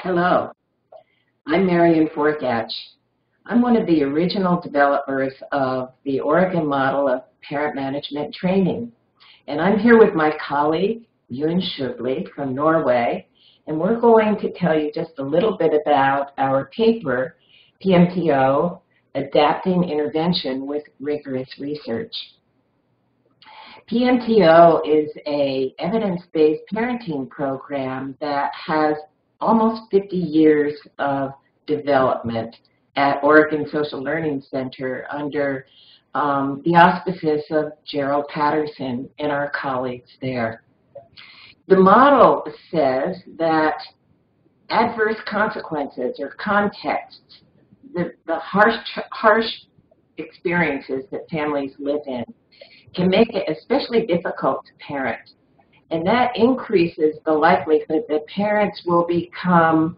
Hello, I'm Marion Forgatch. I'm one of the original developers of the Oregon model of parent management training. And I'm here with my colleague, Kjøbli from Norway, and we're going to tell you just a little bit about our paper, PMTO, Adapting Intervention with Rigorous Research. PMTO is an evidence-based parenting program that has almost 50 years of development at Oregon Social Learning Center under the auspices of Gerald Patterson and our colleagues there. The model says that adverse consequences or contexts, the harsh experiences that families live in, can make it especially difficult to parent. And that increases the likelihood that parents will become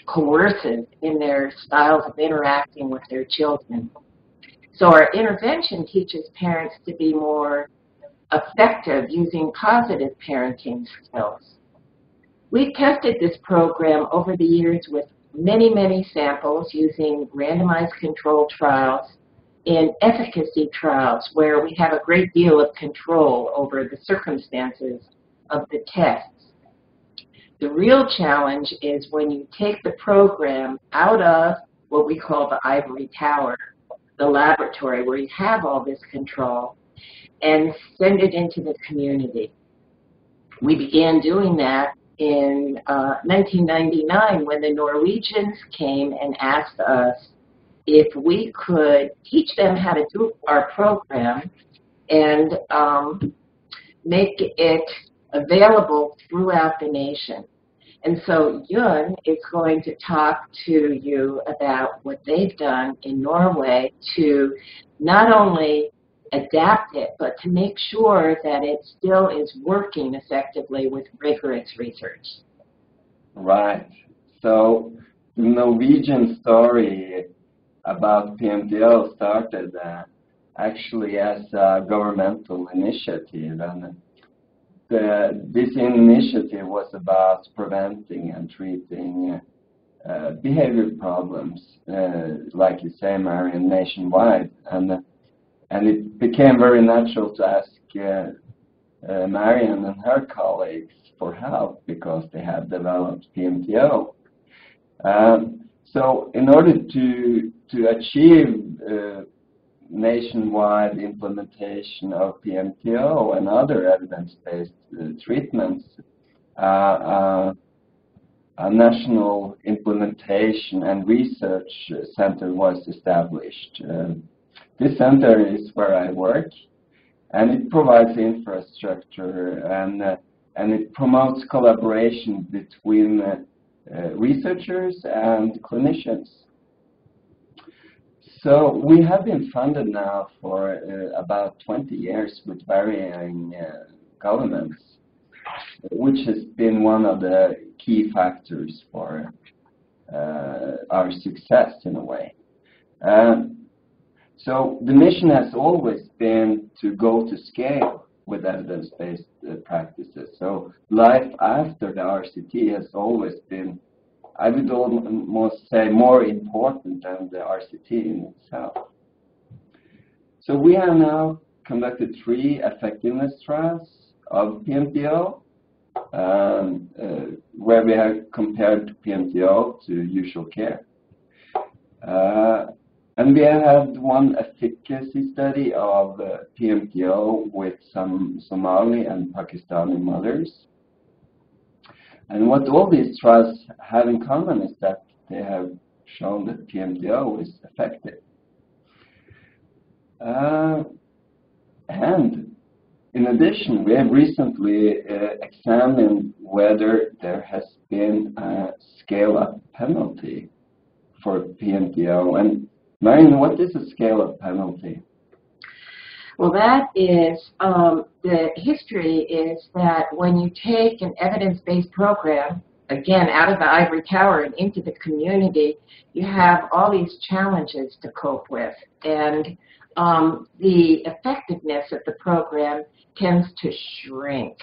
coercive in their styles of interacting with their children. So our intervention teaches parents to be more effective using positive parenting skills. We've tested this program over the years with many samples using randomized controlled trials in efficacy trials where we have a great deal of control over the circumstances of the tests. The real challenge is when you take the program out of what we call the ivory tower, the laboratory where you have all this control, and send it into the community. We began doing that in 1999 when the Norwegians came and asked us if we could teach them how to do our program and make it available throughout the nation. And so Jørn is going to talk to you about what they've done in Norway to not only adapt it, but to make sure that it still is working effectively with rigorous research. Right. So the Norwegian story about PMTO started actually as a governmental initiative, and this initiative was about preventing and treating behavior problems, like you say, Marion, nationwide, and it became very natural to ask Marion and her colleagues for help because they had developed PMTO. So in order to achieve nationwide implementation of PMTO and other evidence-based treatments, a national implementation and research center was established. This center is where I work, and it provides infrastructure and it promotes collaboration between researchers and clinicians. So we have been funded now for about 20 years with varying governments, which has been one of the key factors for our success in a way. So the mission has always been to go to scale with evidence-based practices. So life after the RCT has always been, I would almost say, more important than the RCT in itself. So we have now conducted 3 effectiveness trials of PMTO, where we have compared PMTO to usual care. And we have had 1 efficacy study of PMTO with some Somali and Pakistani mothers. And what all these trials have in common is that they have shown that PMTO is effective. And in addition, we have recently examined whether there has been a scale-up penalty for PMTO. And Marion, what is a scale-up penalty? Well, that is, the history is that when you take an evidence-based program, again, out of the ivory tower and into the community, you have all these challenges to cope with. And the effectiveness of the program tends to shrink.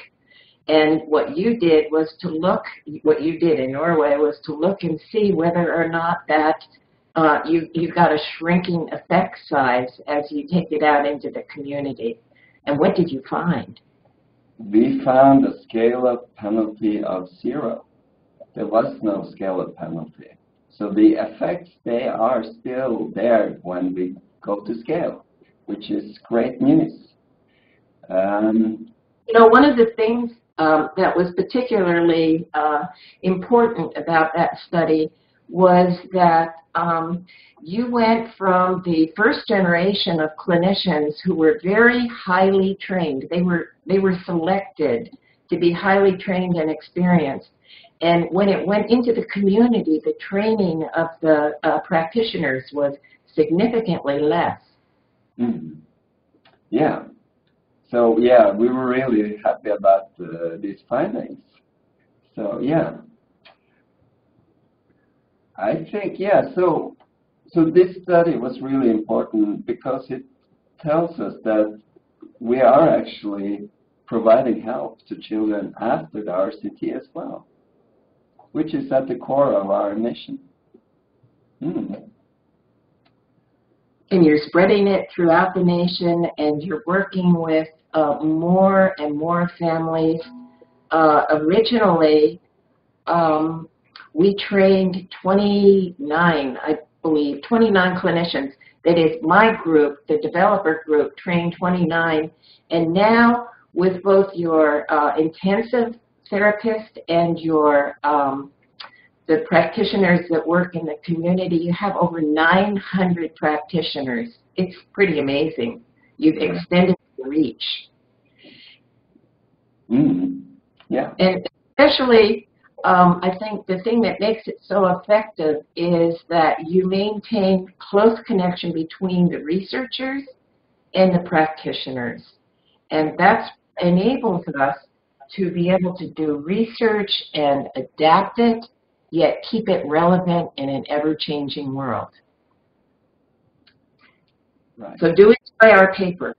And what you did was to look, what you did in Norway was to look and see whether or not that you got a shrinking effect size as you take it out into the community. And what did you find? We found a scale-up penalty of 0. There was no scale-up penalty. So the effects, they are still there when we go to scale, which is great news. You know, one of the things that was particularly important about that study was that you went from the first generation of clinicians who were very highly trained. They were selected to be highly trained and experienced. And when it went into the community, the training of the practitioners was significantly less. Mm-hmm. Yeah. So, yeah, we were really happy about these findings. So, yeah. I think, yeah, so this study was really important because it tells us that we are actually providing help to children after the RCT as well, which is at the core of our mission. Mm. And you're spreading it throughout the nation, and you're working with more and more families. Originally, we trained 29, I believe, 29 clinicians. That is, my group, the developer group, trained 29. And now, with both your intensive therapist and your the practitioners that work in the community, you have over 900 practitioners. It's pretty amazing. You've extended the reach. Mm-hmm. Yeah. And especially, I think the thing that makes it so effective is that you maintain close connection between the researchers and the practitioners. And that enables us to be able to do research and adapt it, yet keep it relevant in an ever-changing world. Right. So do enjoy our paper.